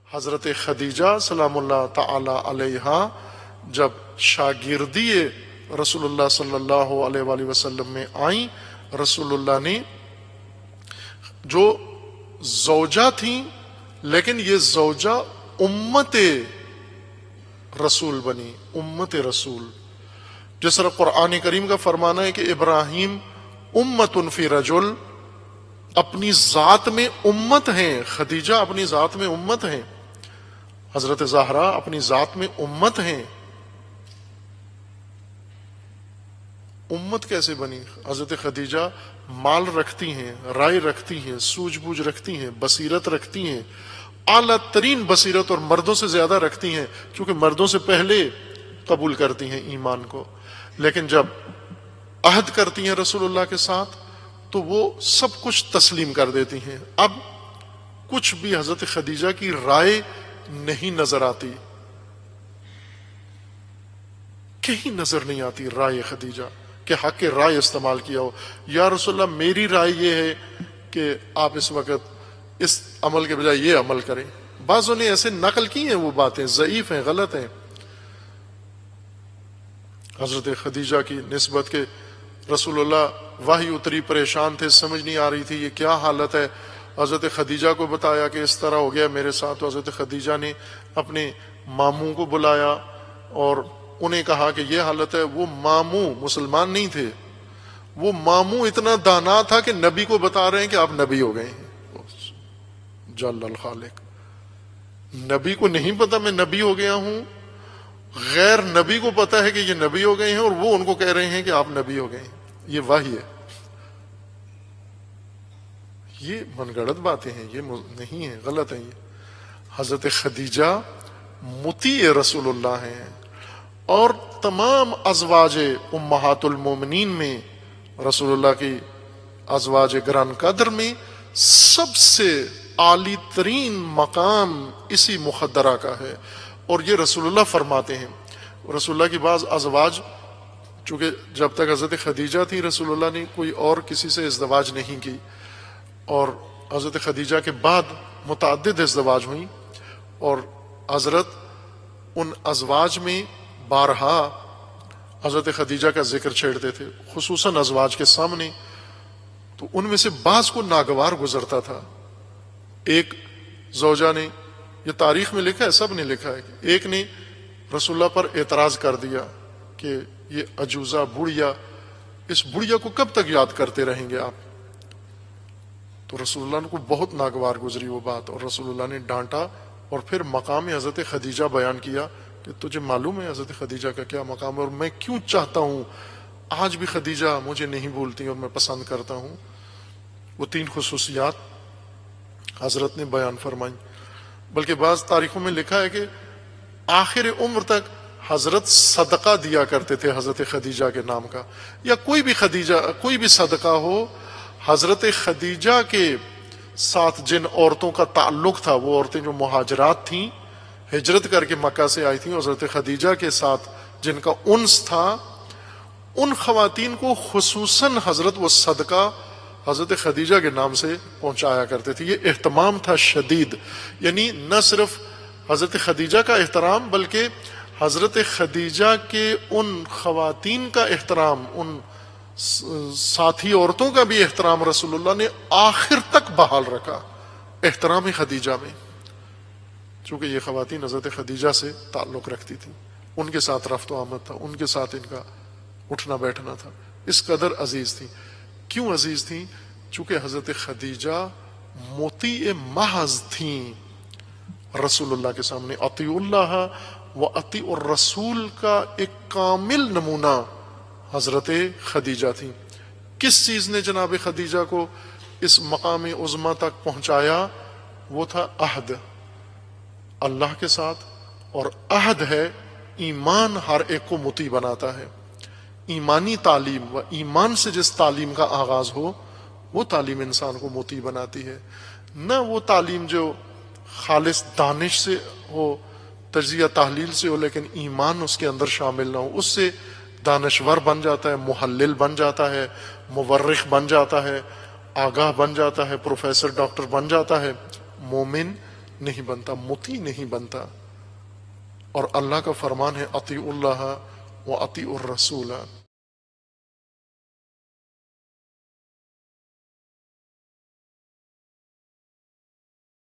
حضرت خدیجہ سلام اللہ تعالی علیہا جب شاگردی رسول اللہ صلی اللہ علیہ وآلہ وسلم میں آئیں، رسول اللہ نے جو زوجہ تھیں لیکن یہ زوجہ امت رسول بنی، امت رسول. جس طرح قرآن کریم کا فرمانا ہے کہ ابراہیم امت فی رجل، اپنی ذات میں امت ہیں. خدیجہ اپنی ذات میں امت ہیں، حضرت زہرا اپنی ذات میں امت ہیں. امت کیسے بنی؟ حضرت خدیجہ مال رکھتی ہیں، رائے رکھتی ہیں، سوجھ بوجھ رکھتی ہیں، بصیرت رکھتی ہیں، اعلیٰ ترین بصیرت، اور مردوں سے زیادہ رکھتی ہیں کیونکہ مردوں سے پہلے قبول کرتی ہیں ایمان کو. لیکن جب عہد کرتی ہیں رسول اللہ کے ساتھ تو وہ سب کچھ تسلیم کر دیتی ہیں. اب کچھ بھی حضرت خدیجہ کی رائے نہیں نظر آتی، کہیں نظر نہیں آتی رائے خدیجہ کہ حق رائے استعمال کیا ہو. یا رسول اللہ میری رائے یہ ہے کہ آپ اس وقت اس عمل کے بجائے یہ عمل کریں. بعضوں نے ایسے نقل کی ہیں، وہ باتیں ضعیف ہیں، غلط ہیں حضرت خدیجہ کی نسبت کے. رسول اللہ وحی اتری، پریشان تھے، سمجھ نہیں آ رہی تھی یہ کیا حالت ہے. حضرت خدیجہ کو بتایا کہ اس طرح ہو گیا میرے ساتھ، تو حضرت خدیجہ نے اپنے ماموں کو بلایا اور انہیں کہا کہ یہ حالت ہے. وہ ماموں مسلمان نہیں تھے، وہ ماموں اتنا دانا تھا کہ نبی کو بتا رہے ہیں کہ آپ نبی ہو گئے ہیں. جل الخالق، نبی کو نہیں پتا میں نبی ہو گیا ہوں، غیر نبی کو پتا ہے کہ یہ نبی ہو گئے ہیں اور وہ ان کو کہہ رہے ہیں کہ آپ نبی ہو گئے ہیں. یہ وحی ہے. یہ من گڑت باتیں ہیں، یہ نہیں ہیں، غلط ہیں. یہ حضرت خدیجہ مطیع رسول اللہ ہیں، اور تمام ازواج امہات المومنین میں رسول اللہ کی ازواج گران قدر میں سب سے عالی ترین مقام اسی مخدرہ کا ہے. اور یہ رسول اللہ فرماتے ہیں. رسول اللہ کی بعض ازواج، چونکہ جب تک حضرت خدیجہ تھی رسول اللہ نے کوئی اور کسی سے ازدواج نہیں کی، اور حضرت خدیجہ کے بعد متعدد ازدواج ہوئیں، اور حضرت ان ازواج میں بارہا حضرت خدیجہ کا ذکر چھیڑتے تھے، خصوصاً ازواج کے سامنے. تو ان میں سے بعض کو ناگوار گزرتا تھا. ایک زوجہ نے، یہ تاریخ میں لکھا ہے، سب نے لکھا ہے، ایک نے رسول اللہ پر اعتراض کر دیا کہ یہ عجوزہ بڑھیا، اس بڑھیا کو کب تک یاد کرتے رہیں گے آپ. تو رسول اللہ کو بہت ناگوار گزری وہ بات، اور رسول اللہ نے ڈانٹا اور پھر مقام حضرت خدیجہ بیان کیا کہ تجھے معلوم ہے حضرت خدیجہ کا کیا مقام ہے، اور میں کیوں چاہتا ہوں آج بھی خدیجہ مجھے نہیں بھولتی اور میں پسند کرتا ہوں. وہ 3 خصوصیات حضرت نے بیان فرمائی. بلکہ بعض تاریخوں میں لکھا ہے کہ آخر عمر تک حضرت صدقہ دیا کرتے تھے حضرت خدیجہ کے نام کا، یا کوئی بھی صدقہ ہو. حضرت خدیجہ کے ساتھ جن عورتوں کا تعلق تھا، وہ عورتیں جو مہاجرات تھیں، ہجرت کر کے مکہ سے آئی تھیں، حضرت خدیجہ کے ساتھ جن کا انس تھا، ان خواتین کو خصوصاً حضرت وہ صدقہ حضرت خدیجہ کے نام سے پہنچایا کرتے تھے. یہ اہتمام تھا شدید، یعنی نہ صرف حضرت خدیجہ کا احترام بلکہ حضرت خدیجہ کے ان خواتین کا احترام، ان ساتھی عورتوں کا بھی احترام رسول اللہ نے آخر تک بحال رکھا. احترام خدیجہ میں، چونکہ یہ خواتین حضرت خدیجہ سے تعلق رکھتی تھیں، ان کے ساتھ رفت و آمد تھا، ان کے ساتھ ان کا اٹھنا بیٹھنا تھا، اس قدر عزیز تھیں. کیوں عزیز تھیں؟ چونکہ حضرت خدیجہ مطیع محض تھیں رسول اللہ کے سامنے. اطیع اللہ و اطیع الرسول کا ایک کامل نمونہ حضرت خدیجہ تھیں. کس چیز نے جناب خدیجہ کو اس مقام عظمیٰ تک پہنچایا؟ وہ تھا عہد اللہ کے ساتھ، اور عہد ہے ایمان ہر ایک کو مطیع بناتا ہے. ایمانی تعلیم و ایمان سے جس تعلیم کا آغاز ہو وہ تعلیم انسان کو مطیع بناتی ہے، نہ وہ تعلیم جو خالص دانش سے ہو، تجزیہ تحلیل سے ہو، لیکن ایمان اس کے اندر شامل نہ ہو. اس سے دانشور بن جاتا ہے، محلل بن جاتا ہے، مورخ بن جاتا ہے، آگاہ بن جاتا ہے، پروفیسر ڈاکٹر بن جاتا ہے، مومن نہیں بنتا، مطیع نہیں بنتا۔ اور اللہ کا فرمان ہے اطیعوا اللہ و اطیعوا الرسول،